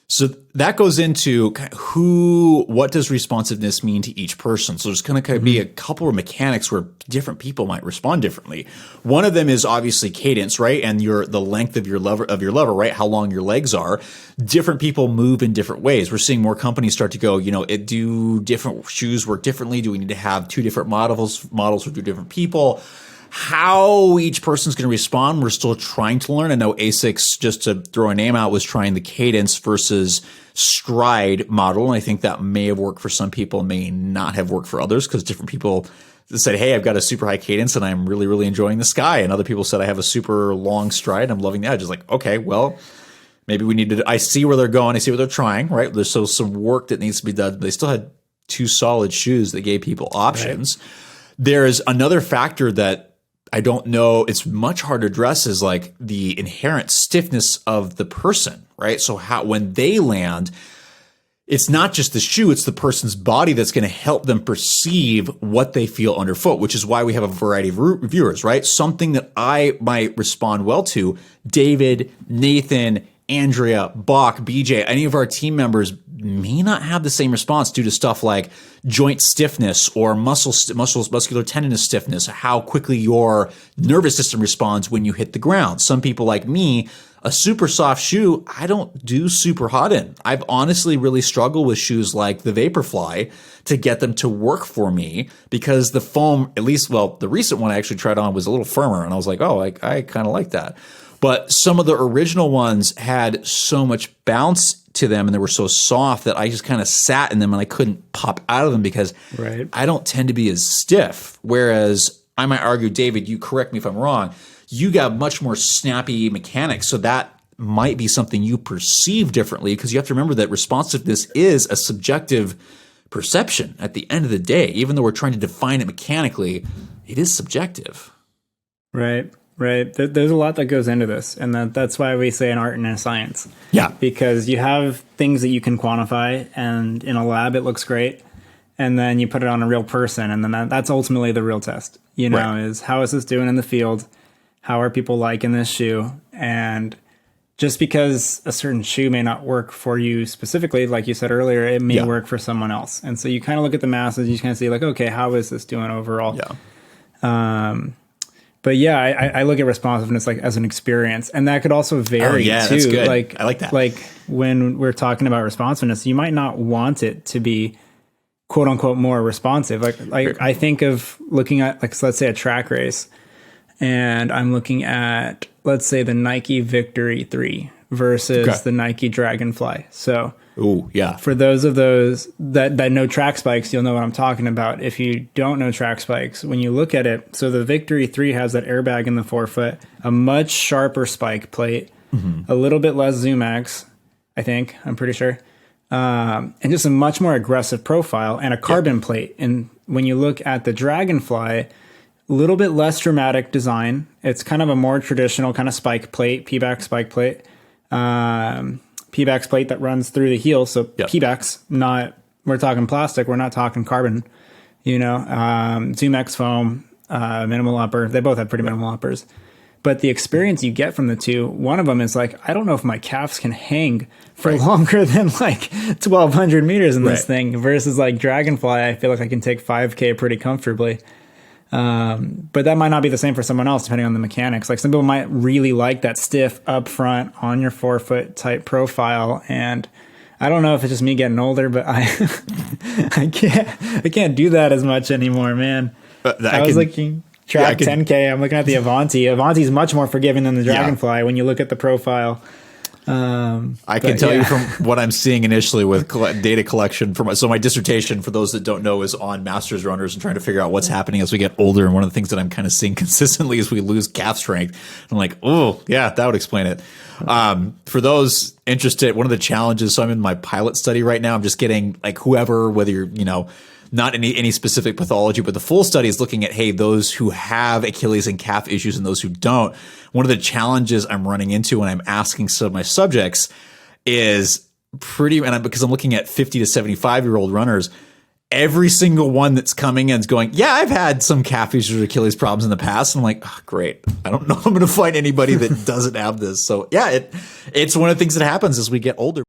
So that goes into what does responsiveness mean to each person? So there's going to be a couple of mechanics where different people might respond differently. One of them is obviously cadence, right? And the length of your lever, right? How long your legs are. Different people move in different ways. We're seeing more companies start to go, do different shoes work differently? Do we need to have two different models for two different people? How each person's going to respond, we're still trying to learn. I know ASICS, just to throw a name out, was trying the cadence versus stride model. And I think that may have worked for some people, may not have worked for others, because different people said, hey, I've got a super high cadence and I'm really, really enjoying the sky. And other people said, I have a super long stride. I'm loving the edge. It's like, okay, well, maybe we need to, I see where they're going. I see what they're trying, right? There's so some work that needs to be done. They still had two solid shoes that gave people options. Right. There's another factor that I don't know, it's much harder to address, is like the inherent stiffness of the person, right? So when they land, it's not just the shoe, it's the person's body that's going to help them perceive what they feel underfoot, which is why we have a variety of reviewers, right? Something that I might respond well to, David, Nathan, Andrea, Bach, BJ, any of our team members may not have the same response due to stuff like joint stiffness or muscular tendinous stiffness, how quickly your nervous system responds when you hit the ground. Some people like me, a super soft shoe, I don't do super hot in. I've honestly really struggled with shoes like the Vaporfly to get them to work for me, because the foam, at least, well, the recent one I actually tried on was a little firmer, and I was like, oh, I kind of like that. But some of the original ones had so much bounce to them and they were so soft that I just kind of sat in them and I couldn't pop out of them, because I don't tend to be as stiff. Whereas I might argue, David, you correct me if I'm wrong, you got much more snappy mechanics. So that might be something you perceive differently, because you have to remember that responsiveness is a subjective perception at the end of the day. Even though we're trying to define it mechanically, it is subjective. Right. Right. There's a lot that goes into this. And that's why we say an art and a science. Yeah. Because you have things that you can quantify, and in a lab it looks great. And then you put it on a real person. And then that's ultimately the real test, is how is this doing in the field? How are people liking this shoe? And just because a certain shoe may not work for you specifically, like you said earlier, it may work for someone else. And so you kind of look at the masses, you kind of see like, okay, how is this doing overall? Yeah. But yeah, I look at responsiveness like as an experience, and that could also vary too. That's good. Like, I like that. Like when we're talking about responsiveness, you might not want it to be quote unquote more responsive. Like I think of looking at, like, so let's say a track race, and I'm looking at, let's say, the Nike Victory 3 versus the Nike Dragonfly. So for those of those that know track spikes, you'll know what I'm talking about. If you don't know track spikes, when you look at it, so the Victory 3 has that airbag in the forefoot, a much sharper spike plate, a little bit less ZoomX, I'm pretty sure, and just a much more aggressive profile and a carbon plate. And when you look at the Dragonfly, a little bit less dramatic design. It's kind of a more traditional kind of spike plate, P-back spike plate. P-back's plate that runs through the heel. So P-back's not, we're talking plastic, we're not talking carbon, ZoomX foam, minimal upper. They both have pretty minimal uppers. But the experience you get from the two, one of them is like, I don't know if my calves can hang for longer than like 1,200 meters in this thing, versus like Dragonfly, I feel like I can take 5K pretty comfortably. But that might not be the same for someone else, depending on the mechanics. Like some people might really like that stiff up front on your forefoot type profile. And I don't know if it's just me getting older, but I can't do that as much anymore, man. I was looking track 10K. I'm looking at the Avanti. Avanti's much more forgiving than the Dragonfly when you look at the profile. I can tell you from what I'm seeing initially with data collection so my dissertation, for those that don't know, is on masters runners and trying to figure out what's happening as we get older. And one of the things that I'm kind of seeing consistently is we lose calf strength. I'm like, oh yeah, that would explain it. For those interested, one of the challenges, so I'm in my pilot study right now. I'm just getting like whoever, whether you're, not any specific pathology, but the full study is looking at, hey, those who have Achilles and calf issues and those who don't. One of the challenges I'm running into when I'm asking some of my subjects is because I'm looking at 50 to 75-year-old runners, every single one that's coming in is going, yeah, I've had some calf issues or Achilles problems in the past. And I'm like, oh, great. I don't know if I'm going to find anybody that doesn't have this. So yeah, it's one of the things that happens as we get older.